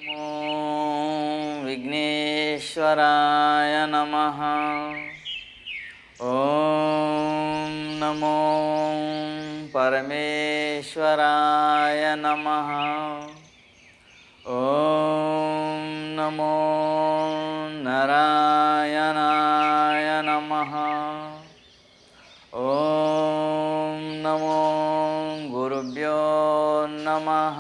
నమో విఘ్నేశ్వరాయ నమః. ఓం నమో పరమేశ్వరాయ నమః. ఓం నమో నారాయణాయ నమః. ఓం నమో గురుభ్యో నమః.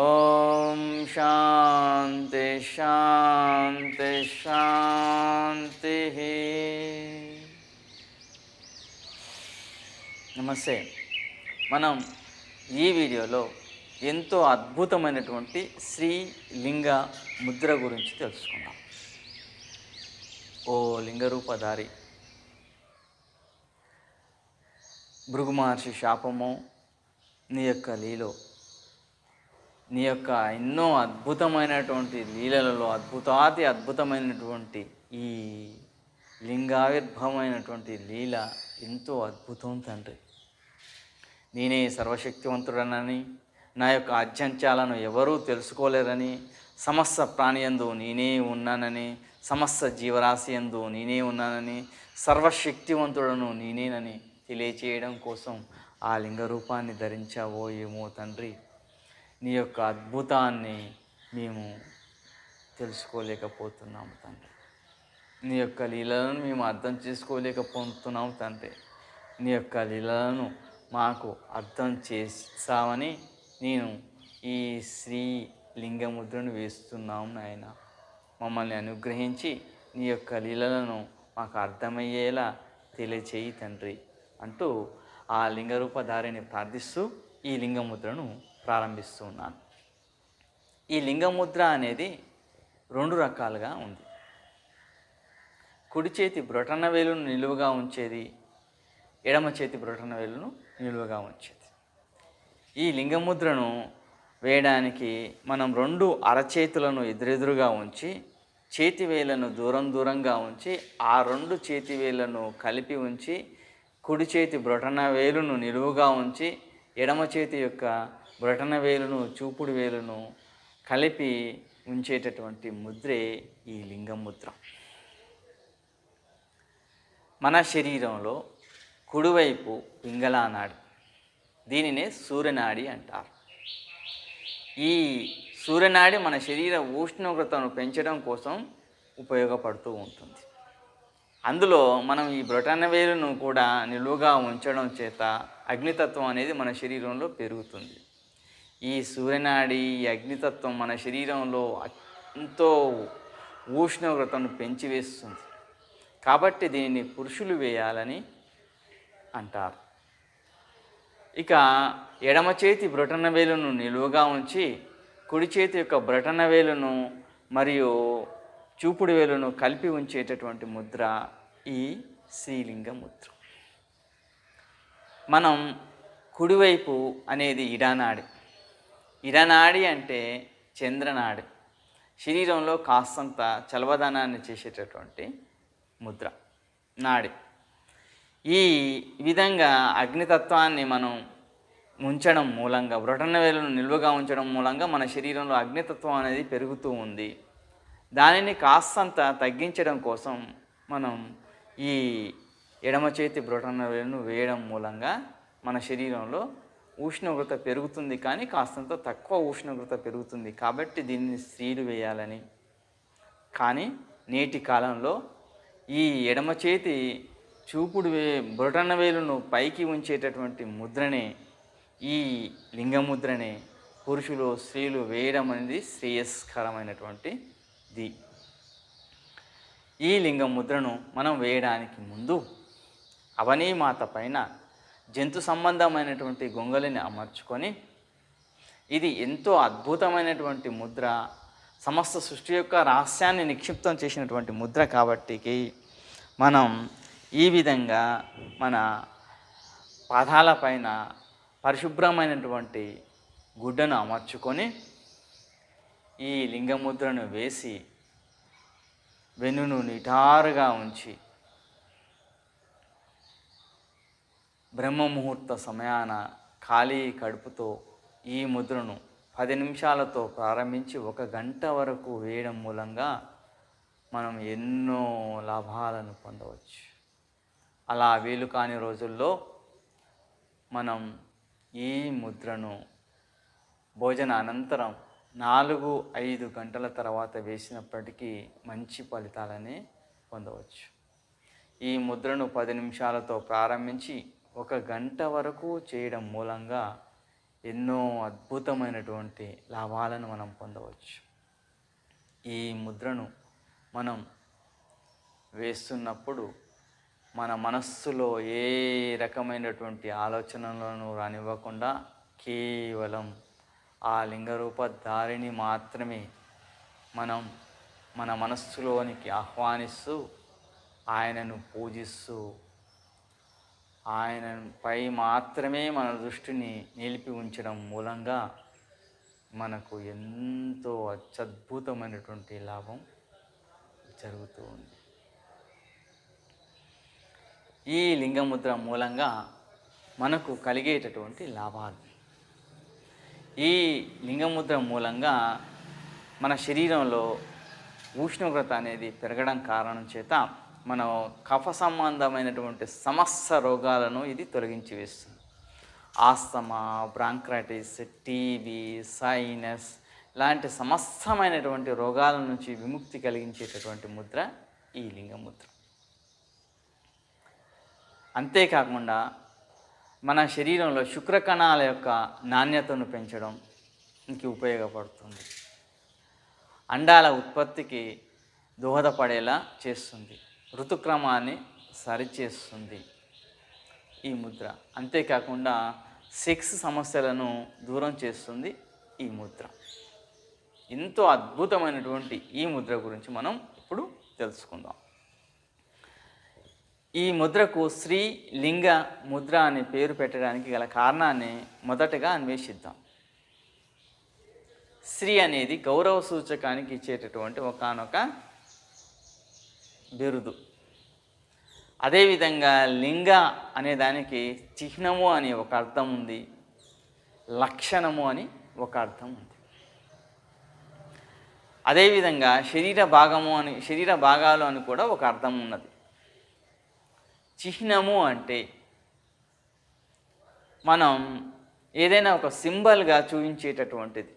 ఓం శాంతి శాంతి శాంతి. నమస్తే. మనం ఈ వీడియోలో ఎంతో అద్భుతమైనటువంటి శ్రీలింగ ముద్ర గురించి తెలుసుకుందాం. ఓ లింగరూపధారి, భృగు మహర్షి శాపము, నీ యొక్క లీలో, నీ యొక్క ఎన్నో అద్భుతమైనటువంటి లీలలలో అద్భుతమైనటువంటి ఈ లింగావిర్భవమైనటువంటి లీల ఎంతో అద్భుతం తండ్రి. నేనే సర్వశక్తివంతుడనని, నా యొక్క ఆద్యంత్యాలను ఎవరూ తెలుసుకోలేరని, సమస్త ప్రాణియందు నేనే ఉన్నానని, సమస్త జీవరాశి యందు నేనే ఉన్నానని, సర్వశక్తివంతుడను నేనేనని తెలియచేయడం కోసం ఆ లింగ రూపాన్ని ధరించావో ఏమో తండ్రి. నీ యొక్క అద్భుతాన్ని మేము తెలుసుకోలేకపోతున్నాము తండ్రి. నీ యొక్క లీలలను మేము అర్థం చేసుకోలేకపోతున్నాము తండ్రి. నీ యొక్క లీలలను మాకు అర్థం చేస్తామని నేను ఈ శ్రీ లింగముద్రను వేస్తున్నాము నాయన. మమ్మల్ని అనుగ్రహించి నీ యొక్క లీలలను మాకు అర్థమయ్యేలా తెలియచేయి తండ్రి అంటూ ఆ లింగరూపధారిని ప్రార్థిస్తూ ఈ లింగముద్రను ప్రారంభిస్తూ ఉన్నాను. ఈ లింగముద్ర అనేది రెండు రకాలుగా ఉంది. కుడి చేతి బ్రొటన వేలును నిలువుగా ఉంచేది, ఎడమ చేతి బ్రొటన వేలును నిలువుగా ఉంచేది. ఈ లింగముద్రను వేయడానికి మనం రెండు అరచేతులను ఎదురెదురుగా ఉంచి, చేతి వేళ్లను దూరంగా ఉంచి, ఆ రెండు చేతి వేళ్లను కలిపి ఉంచి, కుడి చేతి బ్రొటన వేలును నిలువుగా ఉంచి, ఎడమ చేతి యొక్క బ్రొటన వేలును చూపుడు వేలును కలిపి ఉంచేటటువంటి ముద్రే ఈ లింగముద్ర. మన శరీరంలో కుడివైపు పింగళానాడి, దీనినే సూర్యనాడి అంటారు. ఈ సూర్యనాడి మన శరీర ఉష్ణోగ్రతను పెంచడం కోసం ఉపయోగపడుతూ ఉంటుంది. అందులో మనం ఈ బ్రొటన వేలును కూడా నిలువుగా ఉంచడం చేత అగ్నితత్వం అనేది మన శరీరంలో పెరుగుతుంది. ఈ సూర్యనాడి, ఈ అగ్నితత్వం మన శరీరంలో ఎంతో ఉష్ణోగ్రతను పెంచివేస్తుంది. కాబట్టి దీనిని పురుషులు వేయాలని అంటారు. ఇక ఎడమ చేతి బ్రొటన వేలును నిలువుగా ఉంచి, కుడి చేతి యొక్క బ్రొటన వేలును మరియు చూపుడు వేలును కలిపి ఉంచేటటువంటి ముద్ర ఈ శ్రీలింగ ముద్ర. మనం కుడివైపు అనేది ఇడానాడి. ఇడానాడి అంటే చంద్రనాడి, శరీరంలో కాస్తంత చలవదనాన్ని చేసేటటువంటి ముద్ర నాడి. ఈ విధంగా అగ్నితత్వాన్ని మనం ఉంచడం మూలంగా, బ్రొటన వేలును నిలువుగా ఉంచడం మూలంగా మన శరీరంలో అగ్నితత్వం అనేది పెరుగుతూ ఉంది. దానిని కాస్తంత తగ్గించడం కోసం మనం ఈ ఎడమ చేతి బ్రొటన వేలును వేయడం మూలంగా మన శరీరంలో ఉష్ణోగ్రత పెరుగుతుంది, కానీ కాస్తంత తక్కువ ఉష్ణోగ్రత పెరుగుతుంది. కాబట్టి దీన్ని స్త్రీలు వేయాలని. కానీ నేటి కాలంలో ఈ ఎడమ చేతి చూపుడు బ్రొటన వేలును పైకి ఉంచేటటువంటి ముద్రనే, ఈ లింగముద్రనే పురుషులు స్త్రీలు వేయడం అనేది శ్రేయస్కరమైనటువంటిది. ఈ లింగముద్రను మనం వేయడానికి ముందు అవనీమాత పైన జంతు సంబంధమైనటువంటి గొంగలిని అమర్చుకొని, ఇది ఎంతో అద్భుతమైనటువంటి ముద్ర, సమస్త సృష్టి యొక్క రహస్యాన్ని నిక్షిప్తం చేసినటువంటి ముద్ర కాబట్టి మనం ఈ విధంగా మన పాదాలపైన పరిశుభ్రమైనటువంటి గుడ్డను అమర్చుకొని ఈ లింగముద్రను వేసి వెన్నును నిటారుగా ఉంచి బ్రహ్మముహూర్త సమయాన ఖాళీ కడుపుతో ఈ ముద్రను 10 నిమిషాలతో ప్రారంభించి 1 గంట వరకు వేయడం మూలంగా మనం ఎన్నో లాభాలను పొందవచ్చు. అలా వీలు కాని రోజుల్లో మనం ఈ ముద్రను భోజన అనంతరం 4-5 గంటల తర్వాత వేసినప్పటికీ మంచి ఫలితాలనే పొందవచ్చు. ఈ ముద్రను 10 నిమిషాలతో ప్రారంభించి 1 గంట వరకు చేయడం మూలంగా ఎన్నో అద్భుతమైనటువంటి లాభాలను మనం పొందవచ్చు. ఈ ముద్రను మనం వేస్తున్నప్పుడు మన మనస్సులో ఏ రకమైనటువంటి ఆలోచనలను రానివ్వకుండా కేవలం ఆ లింగరూప ధారిని మాత్రమే మనం మన మనస్సులోనికి ఆహ్వానిస్తూ ఆయనను పూజిస్తూ ఆయనపై మాత్రమే మన దృష్టిని నిలిపి ఉంచడం మూలంగా మనకు ఎంతో అత్యద్భుతమైనటువంటి లాభం జరుగుతూ ఉంది. ఈ లింగముద్ర మూలంగా మనకు కలిగేటటువంటి లాభాలు, ఈ లింగముద్ర మూలంగా మన శరీరంలో ఉష్ణోగ్రత అనేది పెరగడం కారణం చేత మన కఫ సంబంధమైనటువంటి సమస్త రోగాలను ఇది తొలగించి వేస్తుంది. ఆస్తమా, బ్రాంక్రైటిస్, టీబీ, సైనస్ లాంటి సమస్తమైనటువంటి రోగాల నుంచి విముక్తి కలిగించేటటువంటి ముద్ర ఈ లింగముద్ర. అంతేకాకుండా మన శరీరంలో శుక్రకణాల యొక్క నాణ్యతను పెంచడానికి ఉపయోగపడుతుంది. అండాల ఉత్పత్తికి దోహదపడేలా చేస్తుంది. ఋతుక్రమాన్ని సరిచేస్తుంది ఈ ముద్ర. అంతేకాకుండా సెక్స్ సమస్యలను దూరం చేస్తుంది ఈ ముద్ర. ఎంతో అద్భుతమైనటువంటి ఈ ముద్ర గురించి మనం ఇప్పుడు తెలుసుకుందాం. ఈ ముద్రకు శ్రీలింగ ముద్ర అనే పేరు పెట్టడానికి గల కారణాన్ని మొదటగా అన్వేషిద్దాం. శ్రీ అనేది గౌరవ సూచకానికి ఇచ్చేటటువంటి ఒకానొక బిరుదు. అదేవిధంగా లింగ అనే దానికి చిహ్నము అని ఒక అర్థం ఉంది, లక్షణము అని ఒక అర్థం ఉంది. అదేవిధంగా శరీర భాగాలు అని కూడా ఒక అర్థం ఉన్నది. చిహ్నము అంటే మనం ఏదైనా ఒక సింబల్గా చూపించేటటువంటిది.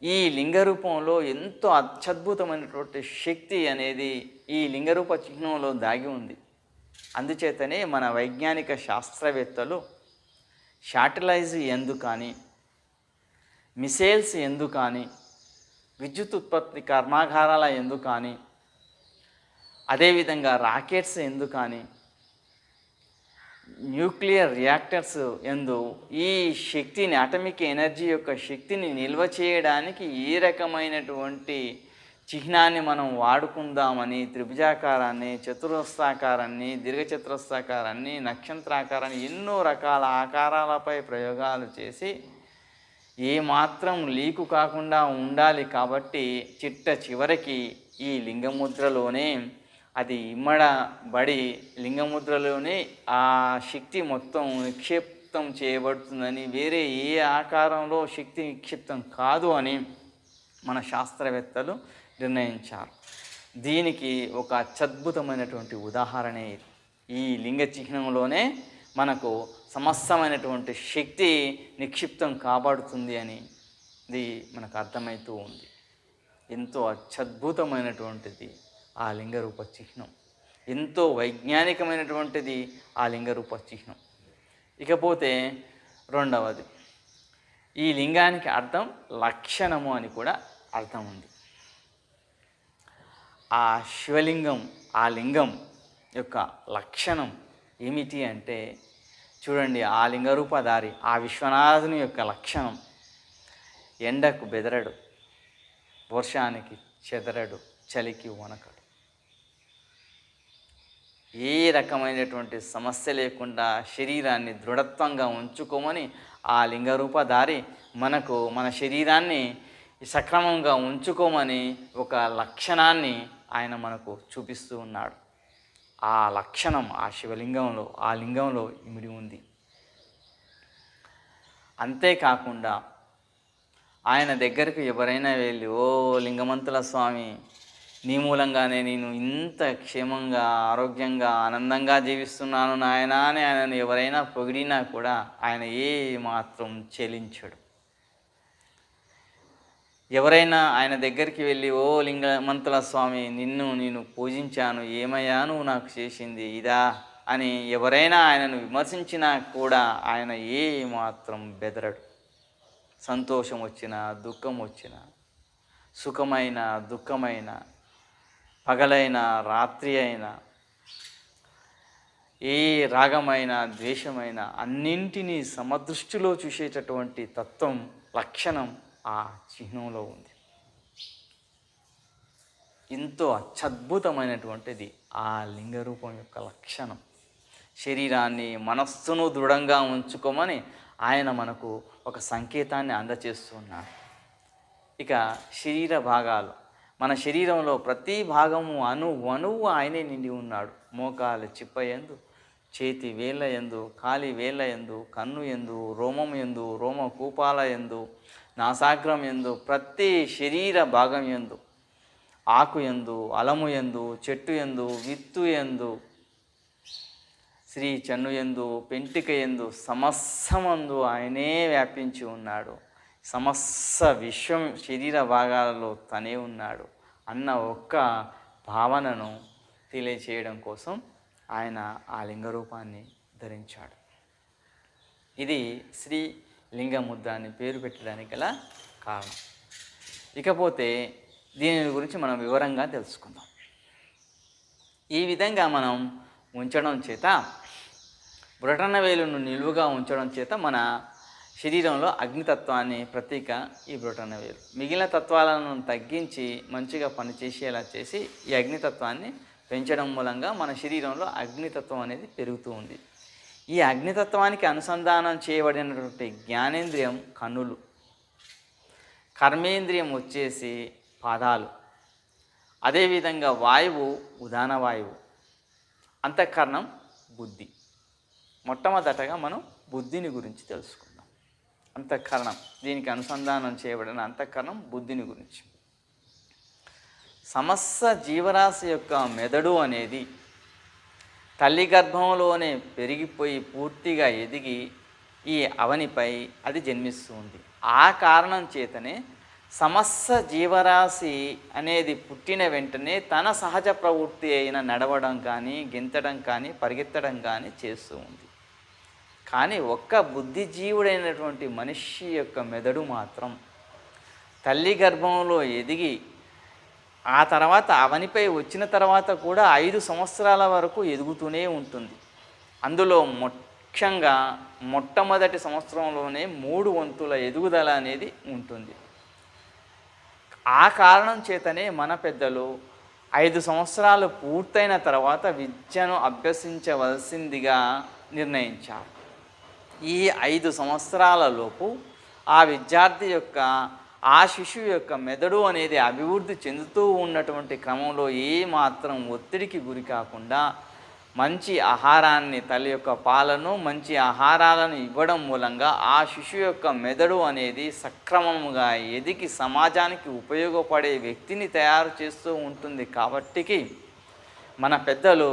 ఈ లింగరూపంలో ఎంతో అత్యద్భుతమైనటువంటి శక్తి అనేది ఈ లింగరూప చిహ్నంలో దాగి ఉంది. అందుచేతనే మన వైజ్ఞానిక శాస్త్రవేత్తలు శాటిలైజ్ ఎందు కానీ, మిసైల్స్ ఎందు కానీ, విద్యుత్ ఉత్పత్తి కర్మాగారాల ఎందు కానీ, అదేవిధంగా రాకెట్స్ ఎందు కానీ, న్యూక్లియర్ రియాక్టర్స్ ఎందు ఈ శక్తిని, అటమిక్ ఎనర్జీ యొక్క శక్తిని నిల్వ చేయడానికి ఏ రకమైనటువంటి చిహ్నాన్ని మనం వాడుకుందామని త్రిభుజాకారాన్ని, చతురస్రాకారాన్ని, దీర్ఘచతురస్రాకారాన్ని, నక్షత్రాకారాన్ని ఎన్నో రకాల ఆకారాలపై ప్రయోగాలు చేసి ఏమాత్రం లీకు కాకుండా ఉండాలి. కాబట్టి చివరికి ఈ లింగముద్రలోనే అది ఇమ్మడబడి లింగముద్రలోనే ఆ శక్తి మొత్తం నిక్షిప్తం చేయబడుతుందని, వేరే ఏ ఆకారంలో శక్తి నిక్షిప్తం కాదు అని మన శాస్త్రవేత్తలు నిర్ణయించారు. దీనికి ఒక అత్యద్భుతమైనటువంటి ఉదాహరణే ఈ లింగ చిహ్నంలోనే మనకు సమస్తమైనటువంటి శక్తి నిక్షిప్తం కాబడుతుంది అని ఇది మనకు అర్థమవుతూ ఉంది. ఎంతో అత్యద్భుతమైనటువంటిది ఆ లింగరూప చిహ్నం, ఎంతో వైజ్ఞానికమైనటువంటిది ఆ లింగరూప చిహ్నం. ఇకపోతే రెండవది, ఈ లింగానికి అర్థం లక్షణము అని కూడా అర్థం ఉంది. ఆ శివలింగం, ఆ లింగం యొక్క లక్షణం ఏమిటి అంటే చూడండి, ఆ లింగరూపధారి ఆ విశ్వనాథుని యొక్క లక్షణం ఎండకు బెదరడు, వర్షానికి చెదరడు, చలికి వనకడు. ఏ రకమైనటువంటి సమస్య లేకుండా శరీరాన్ని దృఢత్వంగా ఉంచుకోమని ఆ లింగరూపధారి మనకు మన శరీరాన్ని సక్రమంగా ఉంచుకోమని ఒక లక్షణాన్ని ఆయన మనకు చూపిస్తూ ఉన్నాడు. ఆ లక్షణం ఆ శివలింగంలో, ఆ లింగంలో ఇమిడి ఉంది. అంతేకాకుండా ఆయన దగ్గరికి ఎవరైనా వెళ్ళి, ఓ లింగమంతుల స్వామి, నీ మూలంగానే నేను ఇంత క్షేమంగా, ఆరోగ్యంగా, ఆనందంగా జీవిస్తున్నాను నాయనా అని ఆయనను ఎవరైనా పొగిడినా కూడా ఆయన ఏ మాత్రం చెలించడు. ఎవరైనా ఆయన దగ్గరికి వెళ్ళి, ఓ లింగమంతుల స్వామి, నిన్ను నేను పూజించాను, ఏమయ్యా నువ్వు నాకు చేసింది ఇదా అని ఎవరైనా ఆయనను విమర్శించినా కూడా ఆయన ఏ మాత్రం బెదరడు. సంతోషం వచ్చినా, దుఃఖం వచ్చినా, సుఖమైన, దుఃఖమైన, పగలైన, రాత్రి అయినా, ఏ రాగమైన, ద్వేషమైన అన్నింటినీ సమదృష్టిలో చూసేటటువంటి తత్వం, లక్షణం ఆ చిహ్నంలో ఉంది. ఎంతో అత్యద్భుతమైనటువంటిది ఆ లింగరూపం యొక్క లక్షణం. శరీరాన్ని, మనస్సును దృఢంగా ఉంచుకోమని ఆయన మనకు ఒక సంకేతాన్ని అందచేస్తున్నాడు. ఇక శరీర భాగాలు, మన శరీరంలో ప్రతి భాగము అణువు ఆయనే నిండి ఉన్నాడు. మోకాలు చిప్పయందు, చేతి వేళ్ళ యందు, కాలి వేళ్ళ యందు, కన్ను యందు, రోమం యందు, రోమ కూపాల యందు, నాసాగ్రం యందు, ప్రతి శరీర భాగం యందు, ఆకు యందు, అలము యందు, చెట్టు యందు, విత్తు యందు, శ్రీ చెన్ను యందు, పెంటిక యందు, సమస్తమందు ఆయనే వ్యాపించి ఉన్నాడు. సమస్త విశ్వం శరీర భాగాలలో తనే ఉన్నాడు అన్న ఒక్క భావనను తెలియచేయడం కోసం ఆయన ఆ లింగరూపాన్ని ధరించాడు. ఇది శ్రీ లింగముద్ర అని పేరు పెట్టడానికి గల కారణం. ఇకపోతే దీని గురించి మనం వివరంగా తెలుసుకుందాం. ఈ విధంగా మనం ఉంచడం చేత, బ్రొటన వేలును నిలువుగా ఉంచడం చేత మన శరీరంలో అగ్నితత్వాన్ని ప్రతీక ఈ బ్రొటన వేలు. మిగిలిన తత్వాలను తగ్గించి మంచిగా పనిచేసేలా చేసి ఈ అగ్నితత్వాన్ని పెంచడం మూలంగా మన శరీరంలో అగ్నితత్వం అనేది పెరుగుతూ ఉంది. ఈ అగ్నితత్వానికి అనుసంధానం చేయబడినటువంటి జ్ఞానేంద్రియం కన్నులు, కర్మేంద్రియం వచ్చేసి పాదాలు, అదేవిధంగా వాయువు ఉదాన వాయువు, అంతఃకరణం బుద్ధి. మొట్టమొదటగా మనం బుద్ధిని గురించి తెలుసుకుందాం. అంతఃకరణం, దీనికి అనుసంధానం చేయబడిన అంతఃకరణం బుద్ధిని గురించి. సమస్త జీవరాశి యొక్క మెదడు అనేది తల్లి గర్భంలోనే పెరిగిపోయి పూర్తిగా ఎదిగి ఈ అవనిపై అది జన్మిస్తుంది. ఆ కారణం చేతనే సమస్త జీవరాశి అనేది పుట్టిన వెంటనే తన సహజ ప్రవృత్తి అయిన నడవడం కానీ, గెంతడం కానీ, పరిగెత్తడం కానీ చేస్తూ ఉంది. కానీ ఒక్క బుద్ధిజీవుడైనటువంటి మనిషి యొక్క మెదడు మాత్రం తల్లి గర్భంలో ఎదిగి ఆ తర్వాత అవనిపై వచ్చిన తర్వాత కూడా 5 సంవత్సరాల వరకు ఎదుగుతూనే ఉంటుంది. అందులో ముఖ్యంగా మొట్టమొదటి సంవత్సరంలోనే 3 వంతుల ఎదుగుదల అనేది ఉంటుంది. ఆ కారణం చేతనే మన పెద్దలు 5 సంవత్సరాలు పూర్తయిన తర్వాత విద్యను అభ్యసించవలసిందిగా నిర్ణయించారు. ఈ 5 సంవత్సరాల లోపు ఆ విద్యార్థి యొక్క, ఆ శిశువు యొక్క మెదడు అనేది అభివృద్ధి చెందుతూ ఉన్నటువంటి క్రమంలో ఏ మాత్రం ఒత్తిడికి గురి కాకుండా మంచి ఆహారాన్ని, తల్లి యొక్క పాలను, మంచి ఆహారాలను ఇవ్వడం మూలంగా ఆ శిశువు యొక్క మెదడు అనేది సక్రమంగా ఎదిగి సమాజానికి ఉపయోగపడే వ్యక్తిని తయారు చేస్తూ ఉంటుంది. కాబట్టికి మన పెద్దలు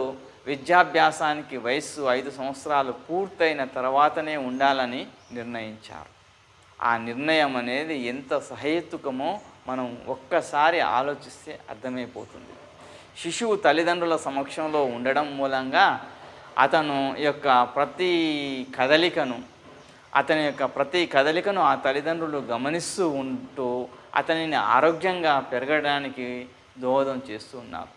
విద్యాభ్యాసానికి వయస్సు 5 సంవత్సరాలు పూర్తయిన తర్వాతనే ఉండాలని నిర్ణయించారు. ఆ నిర్ణయం అనేది ఎంత సహేతుకమో మనం ఒక్కసారి ఆలోచిస్తే అర్థమైపోతుంది. శిశువు తల్లిదండ్రుల సమక్షంలో ఉండడం మూలంగా అతని యొక్క ప్రతి కదలికను ఆ తల్లిదండ్రులు గమనిస్తూ ఉంటూ అతనిని ఆరోగ్యంగా పెరగడానికి దోహదం చేస్తూ ఉంటారు.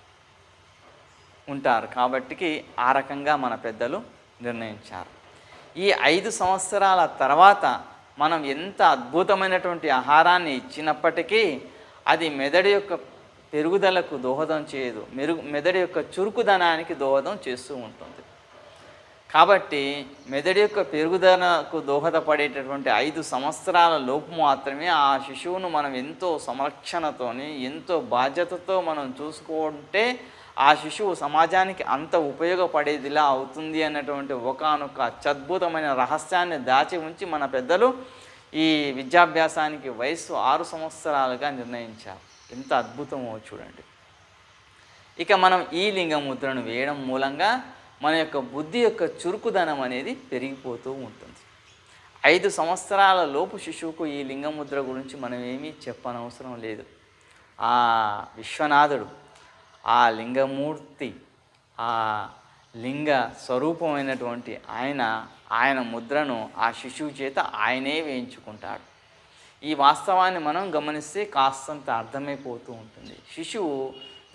కాబట్టికి ఆ రకంగా మన పెద్దలు నిర్ణయించారు. ఈ 5 సంవత్సరాల తర్వాత మనం ఎంత అద్భుతమైనటువంటి ఆహారాన్ని ఇచ్చినప్పటికీ అది మెదడు యొక్క పెరుగుదలకు దోహదం చేయదు, మెదడు యొక్క చురుకుదనానికి దోహదం చేస్తూ ఉంటుంది. కాబట్టి మెదడు యొక్క పెరుగుదలకు దోహదపడేటటువంటి 5 సంవత్సరాల లోపు మాత్రమే ఆ శిశువును మనం ఎంతో సంరక్షణతోని, ఎంతో బాధ్యతతో మనం చూసుకుంటే ఆ శిశువు సమాజానికి అంత ఉపయోగపడేదిలా అవుతుంది అన్నటువంటి ఒకానొక అత్యద్భుతమైన రహస్యాన్ని దాచి ఉంచి మన పెద్దలు ఈ విద్యాభ్యాసానికి వయస్సు 6 సంవత్సరాలుగా నిర్ణయించారు. ఎంత అద్భుతమో చూడండి. ఇక మనం ఈ లింగ ముద్రను వేయడం మూలంగా మన యొక్క బుద్ధి యొక్క చురుకుదనం అనేది పెరిగిపోతూ ఉంటుంది. 5 సంవత్సరాల లోపు శిశువుకు ఈ లింగముద్ర గురించి మనం ఏమీ చెప్పనవసరం లేదు. ఆ విశ్వనాథుడు, ఆ లింగమూర్తి, ఆ లింగ స్వరూపమైనటువంటి ఆయన ముద్రను ఆ శిశువు చేత ఆయనే వేయించుకుంటాడు. ఈ వాస్తవాన్ని మనం గమనిస్తే కాస్తంత అర్థమైపోతూ ఉంటుంది. శిశువు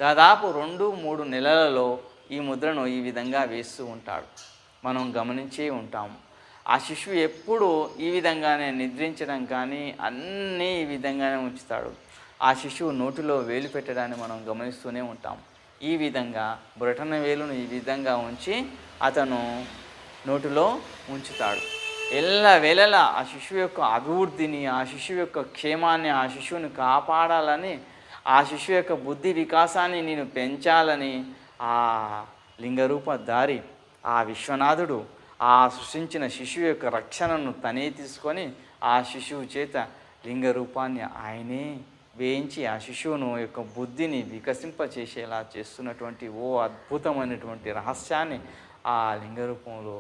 దాదాపు 2-3 నెలలలో ఈ ముద్రను ఈ విధంగా వేస్తూ ఉంటాడు. మనం గమనించే ఉంటాము. ఆ శిశువు ఎప్పుడు ఈ విధంగానే నిద్రించడం కానీ అన్నీ ఈ విధంగానే ఉంచుతాడు. ఆ శిశువు నోటిలో వేలు పెట్టడాన్ని మనం గమనిస్తూనే ఉంటాం. ఈ విధంగా బ్రొటన వేలును ఈ విధంగా ఉంచి అతను నోటిలో ఉంచుతాడు. ఎల్లవేళలా ఆ శిశువు యొక్క అభివృద్ధిని, ఆ శిశువు యొక్క క్షేమాన్ని, ఆ శిశువుని కాపాడాలని, ఆ శిశువు యొక్క బుద్ధి వికాసాన్ని నేను పెంచాలని ఆ లింగరూపధారి ఆ విశ్వనాథుడు ఆ సృష్టించిన శిశువు యొక్క రక్షణను తనే తీసుకొని ఆ శిశువు చేత లింగ రూపాన్ని ఆయనే వేయించి ఆ శిశువును యొక్క బుద్ధిని వికసింపచేసేలా చేస్తున్నటువంటి ఓ అద్భుతమైనటువంటి రహస్యాన్ని ఆ లింగ రూపంలో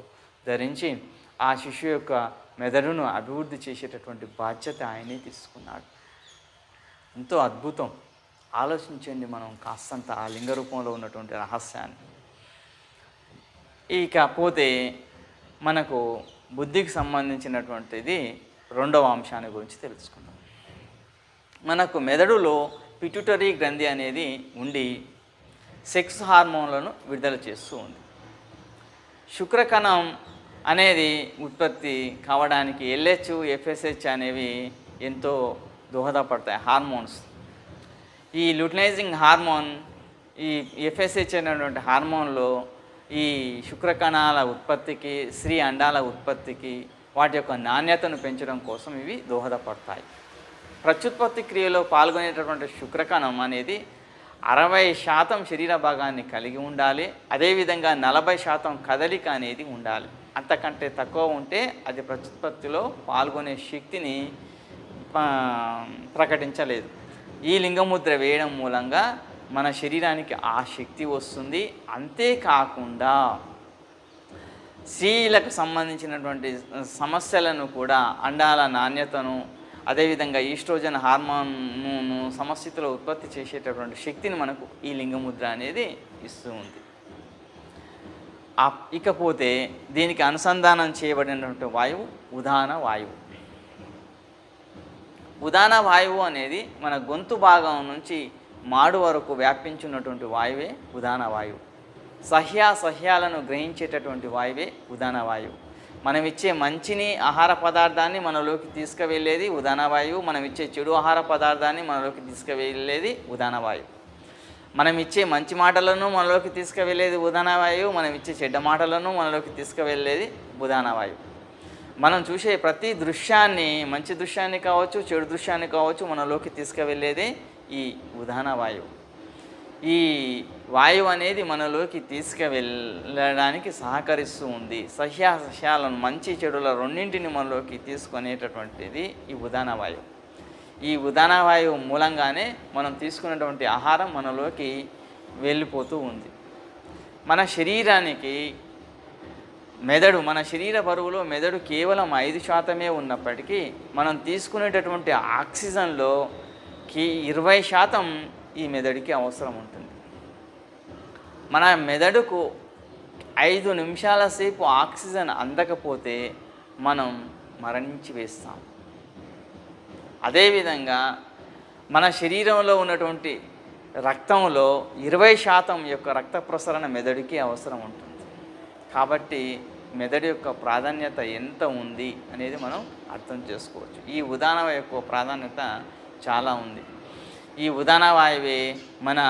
ధరించి ఆ శిశువు యొక్క మెదడును అభివృద్ధి చేసేటటువంటి బాధ్యత ఆయనే తీసుకున్నాడు. ఎంతో అద్భుతం. ఆలోచించండి మనం కాస్తంత ఆ లింగ రూపంలో ఉన్నటువంటి రహస్యాన్ని. ఇకపోతే మనకు బుద్ధికి సంబంధించినటువంటిది 2వ అంశాన్ని గురించి తెలుసుకుందాం. మనకు మెదడులో పిట్యూటరీ గ్రంథి అనేది ఉండి సెక్స్ హార్మోన్లను విడుదల చేస్తూ ఉంది. శుక్రకణం అనేది ఉత్పత్తి కావడానికి LH, FSH అనేవి ఎంతో దోహదపడతాయి హార్మోన్స్. ఈ ల్యూటినైజింగ్ హార్మోన్, ఈ FSH అనేటువంటి హార్మోన్లో ఈ శుక్రకణాల ఉత్పత్తికి, స్త్రీ అండాల ఉత్పత్తికి, వాటి యొక్క నాణ్యతను పెంచడం కోసం ఇవి దోహదపడతాయి. ప్రత్యుత్పత్తి క్రియలో పాల్గొనేటటువంటి శుక్రకణం అనేది 60% శరీర భాగాన్ని కలిగి ఉండాలి. అదేవిధంగా 40% కదలిక అనేది ఉండాలి. అంతకంటే తక్కువ ఉంటే అది ప్రత్యుత్పత్తిలో పాల్గొనే శక్తిని ప్రకటించలేదు. ఈ లింగముద్ర వేయడం మూలంగా మన శరీరానికి ఆ శక్తి వస్తుంది. అంతేకాకుండా స్త్రీలకు సంబంధించినటువంటి సమస్యలను కూడా, అండాల నాణ్యతను, అదేవిధంగా ఈస్ట్రోజన్ హార్మోన్ను సమస్థితిలో ఉత్పత్తి చేసేటటువంటి శక్తిని మనకు ఈ లింగముద్ర అనేది ఇస్తూ ఉంది. ఇకపోతే దీనికి అనుసంధానం చేయబడినటువంటి వాయువు ఉదాన వాయువు. ఉదాన వాయువు అనేది మన గొంతు భాగం నుంచి మాడు వరకు వ్యాపించున్నటువంటి వాయువే ఉదాన వాయువు. సహ్యాలను గ్రహించేటటువంటి వాయువే ఉదాన వాయువు. మనం ఇచ్చే మంచిని, ఆహార పదార్థాన్ని మనలోకి తీసుకువెళ్ళేది ఉదాన వాయువు. మనం ఇచ్చే చెడు ఆహార పదార్థాన్ని మనలోకి తీసుకువెళ్ళేది ఉదాన వాయువు. మనం ఇచ్చే మంచి మాటలను మనలోకి తీసుకువెళ్ళేది ఉదాన వాయువు. మనం ఇచ్చే చెడ్డ మాటలను మనలోకి తీసుకువెళ్ళేది ఉదాన వాయువు. మనం చూసే ప్రతి దృశ్యాన్ని, మంచి దృశ్యాన్ని కావచ్చు, చెడు దృశ్యాన్ని కావచ్చు, మనలోకి తీసుకువెళ్ళేదే ఈ ఉదాన వాయువు. ఈ వాయువు అనేది మనలోకి తీసుకువెళ్ళడానికి సహకరిస్తూ ఉంది. సహ్యాలను, మంచి చెడుల రెండింటిని మనలోకి తీసుకునేటటువంటిది ఈ ఉదాన వాయువు. ఈ ఉదాన వాయువు మూలంగానే మనం తీసుకున్నటువంటి ఆహారం మనలోకి వెళ్ళిపోతూ ఉంది. మన శరీరానికి మెదడు, మన శరీర బరువులో మెదడు కేవలం 5% ఉన్నప్పటికీ మనం తీసుకునేటటువంటి ఆక్సిజన్లో 20% ఈ మెదడుకి అవసరం ఉంటుంది. మన మెదడుకు 5 నిమిషాల సేపు ఆక్సిజన్ అందకపోతే మనం మరణించి వేస్తాం. అదేవిధంగా మన శరీరంలో ఉన్నటువంటి రక్తంలో 20% యొక్క రక్త ప్రసరణ మెదడుకి అవసరం ఉంటుంది. కాబట్టి మెదడు యొక్క ప్రాధాన్యత ఎంత ఉంది అనేది మనం అర్థం చేసుకోవచ్చు. ఈ ఉదాన వాయువు యొక్క ప్రాధాన్యత చాలా ఉంది. ఈ ఉదాన వాయువే మన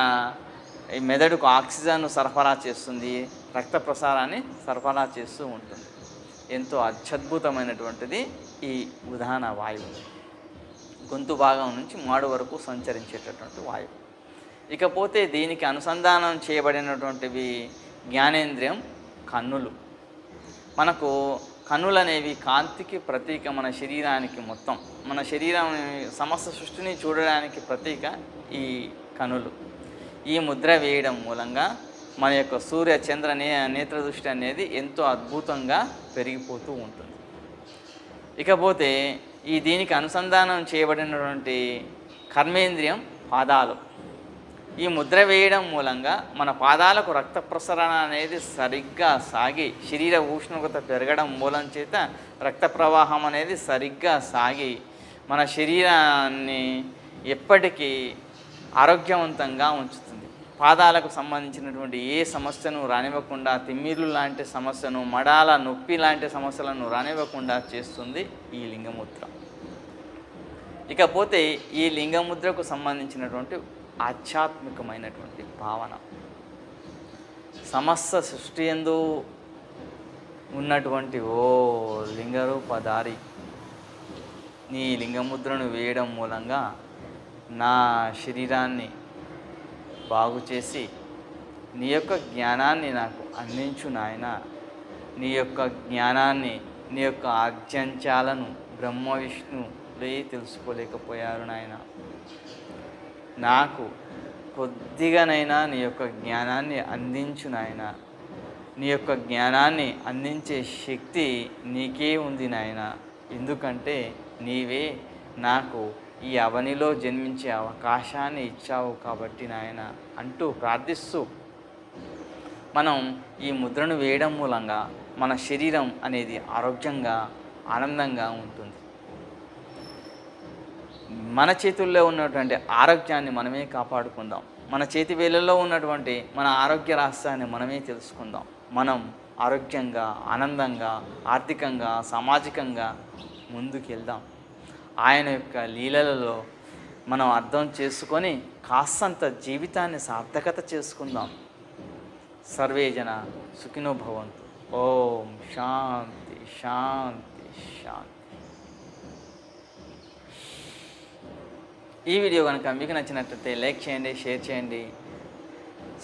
మెదడుకు ఆక్సిజన్ను సరఫరా చేస్తుంది, రక్త ప్రసారాన్ని సరఫరా చేస్తూ ఉంటుంది. ఎంతో అత్యద్భుతమైనటువంటిది ఈ ఉదాన వాయువు. గొంతు భాగం నుంచి మాడు వరకు సంచరించేటటువంటి వాయువు. ఇకపోతే దీనికి అనుసంధానం చేయబడినటువంటివి జ్ఞానేంద్రియం, కన్నులు. మనకు కనులు అనేవి కాంతికి ప్రతీక. మన శరీరానికి మొత్తం మన శరీరం సమస్త సృష్టిని చూడడానికి ప్రతీక ఈ కనులు. ఈ ముద్ర వేయడం మూలంగా మన యొక్క సూర్య చంద్ర నేత్ర దృష్టి అనేది ఎంతో అద్భుతంగా పెరిగిపోతూ ఉంటుంది. ఇకపోతే దీనికి అనుసంధానం చేయబడినటువంటి కర్మేంద్రియం పాదాలు. ఈ ముద్ర వేయడం మూలంగా మన పాదాలకు రక్త ప్రసరణ అనేది సరిగ్గా సాగి శరీర ఉష్ణోగ్రత పెరగడం మూలం చేత రక్త ప్రవాహం అనేది సరిగ్గా సాగి మన శరీరాన్ని ఎప్పటికీ ఆరోగ్యవంతంగా ఉంచుతుంది. పాదాలకు సంబంధించినటువంటి ఏ సమస్యను రానివ్వకుండా, తిమ్మిర్లు లాంటి సమస్యను, మడాల నొప్పి లాంటి సమస్యలను రానివ్వకుండా చేస్తుంది ఈ లింగముద్ర. ఇకపోతే ఈ లింగముద్రకు సంబంధించినటువంటి ఆధ్యాత్మికమైనటువంటి భావన, సమస్త సృష్టి యందు ఉన్నటువంటి ఓ లింగరూపధారి నీ లింగముద్రను వేయడం మూలంగా నా శరీరాన్ని బాగు చేసి నీ యొక్క జ్ఞానాన్ని నాకు అందించు నాయన. నీ యొక్క జ్ఞానాన్ని, నీ యొక్క ఆద్యంచాలను బ్రహ్మ విష్ణులే తెలుసుకోలేకపోయారు నాయన. నాకు కొద్దిగానైనా నీ యొక్క జ్ఞానాన్ని అందించు నాయన. నీ యొక్క జ్ఞానాన్ని అందించే శక్తి నీకే ఉంది నాయన. ఎందుకంటే నీవే నాకు ఈ అవనిలో జన్మించే అవకాశాన్ని ఇచ్చావు కాబట్టి నాయన అంటూ ప్రార్థిస్తూ మనం ఈ ముద్రను వేయడం మూలంగా మన శరీరం అనేది ఆరోగ్యంగా ఆనందంగా ఉంటుంది. మన చేతుల్లో ఉన్నటువంటి ఆరోగ్యాన్ని మనమే కాపాడుకుందాం. మన చేతి వేళ్ళల్లో ఉన్నటువంటి మన ఆరోగ్య రహస్యాన్ని మనమే తెలుసుకుందాం. మనం ఆరోగ్యంగా, ఆనందంగా, ఆర్థికంగా, సామాజికంగా ముందుకెళ్దాం. ఆయన యొక్క లీలలలో మనం అర్థం చేసుకొని కాస్తంత జీవితాన్ని సార్థకత చేసుకుందాం. సర్వే జన సుఖినో భవంతు. ఓం శాంతి శాంతి శాంతి. ఈ వీడియో కనుక మీకు నచ్చినట్లయితే లైక్ చేయండి, షేర్ చేయండి,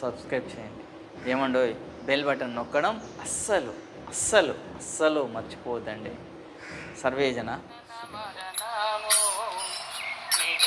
సబ్స్క్రైబ్ చేయండి. ఏమండో బెల్ బటన్ నొక్కడం అస్సలు అస్సలు అస్సలు మర్చిపోవద్దండి. సర్వేజన నిజ